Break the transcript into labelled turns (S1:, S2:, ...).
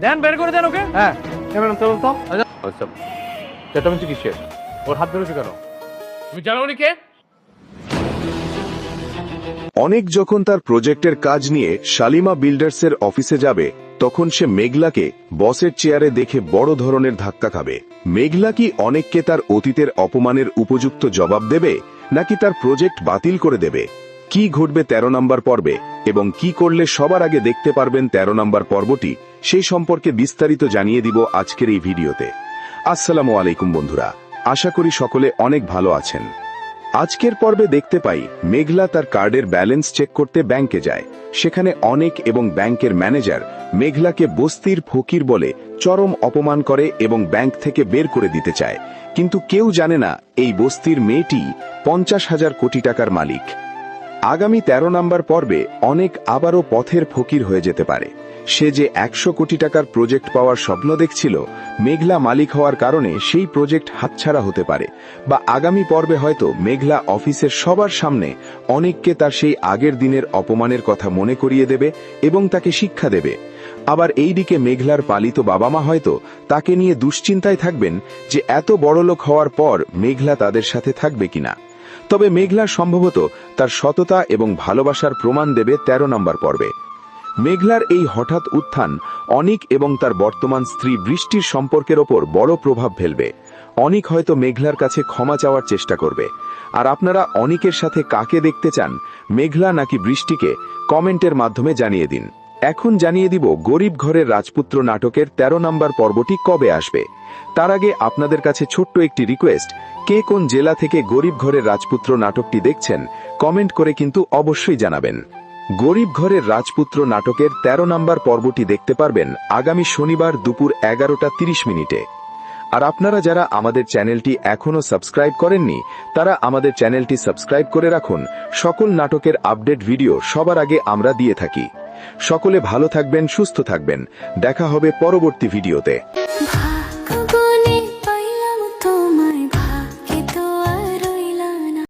S1: দেন, বের করে দেন ওকে।
S2: হ্যাঁ ম্যাডাম চলুন তো। আচ্ছা চেঁচামেচি কিসের? ওর হাত ধরেছে কেন? তুমি জানো উনি কে?
S3: অনেক যখন তার প্রজেক্টের কাজ নিয়ে শালিমা বিল্ডার্সের অফিসে যাবে তখন সে মেঘলাকে বসের চেয়ারে দেখে বড় ধরনের ধাক্কা খাবে। মেঘলা কি অনেককে তার অতীতের অপমানের উপযুক্ত জবাব দেবে, নাকি তার প্রজেক্ট বাতিল করে দেবে? কি ঘটবে 13 নম্বর পর্বে এবং কি করলে সবার আগে দেখতে পারবেন 13 নম্বর পর্বটি, সেই সম্পর্কে বিস্তারিত জানিয়ে দিব আজকের এই ভিডিওতে। আসসালামু আলাইকুম বন্ধুরা, আশা করি সকলে অনেক ভালো আছেন। আজকের পর্বে দেখতে পাই মেঘলা তার কার্ডের ব্যালেন্স চেক করতে ব্যাংকে যায়। সেখানে অনেক এবং ব্যাংকের ম্যানেজার মেঘলাকে বস্তির ফকির বলে চরম অপমান করে এবং ব্যাংক থেকে বের করে দিতে চায়, কিন্তু কেউ জানে না এই বস্তির মেয়েটি 50,000 কোটি টাকার মালিক। আগামী 13 নম্বর পর্বে অনেক আবারও পথের ফকির হয়ে যেতে পারে। সে যে 100 কোটি টাকার প্রজেক্ট পাওয়ার স্বপ্ন দেখছিল, মেঘলা মালিক হওয়ার কারণে সেই প্রজেক্ট হাতছাড়া হতে পারে, বা আগামী পর্বে হয়তো মেঘলা অফিসের সবার সামনে অনেককে তার সেই আগের দিনের অপমানের কথা মনে করিয়ে দেবে এবং তাকে শিক্ষা দেবে। আবার এইদিকে মেঘলার পালিত বাবা মা হয়তো তাকে নিয়ে দুশ্চিন্তায় থাকবেন যে এত বড়লোক হওয়ার পর মেঘলা তাদের সাথে থাকবে কিনা। তবে মেঘলা সম্ভবত তার সততা এবং ভালোবাসার প্রমাণ দেবে 13 নম্বর পর্বে। মেঘলার এই হঠাৎ উত্থান অনিক এবং তার বর্তমান স্ত্রী বৃষ্টির সম্পর্কের ওপর বড় প্রভাব ফেলবে। অনিক হয়তো মেঘলার কাছে ক্ষমা চাওয়ার চেষ্টা করবে। আর আপনারা অনিকের সাথে কাকে দেখতে চান, মেঘলা নাকি বৃষ্টিকে, কমেন্টের মাধ্যমে জানিয়ে দিন। এখন জানিয়ে দিব গরিব ঘরের রাজপুত্র নাটকের 13 নম্বর পর্বটি কবে আসবে। তার আগে আপনাদের কাছে ছোট্ট একটি রিকোয়েস্ট, কে কোন জেলা থেকে গরিব ঘরের রাজপুত্র নাটকটি দেখছেন কমেন্ট করে কিন্তু অবশ্যই জানাবেন। গরিব ঘরের রাজপুত্র নাটকের 13 নম্বর পর্বটি দেখতে পারবেন আগামী শনিবার দুপুর 11:30 আর আপনারা যারা আমাদের চ্যানেলটি এখনো সাবস্ক্রাইব করেননি তারা আমাদের চ্যানেলটি সাবস্ক্রাইব করে রাখুন। সকল নাটকের আপডেট ভিডিও সবার আগে আমরা দিয়ে থাকি। সকলে ভালো থাকবেন, সুস্থ থাকবেন। দেখা হবে পরবর্তী ভিডিওতে।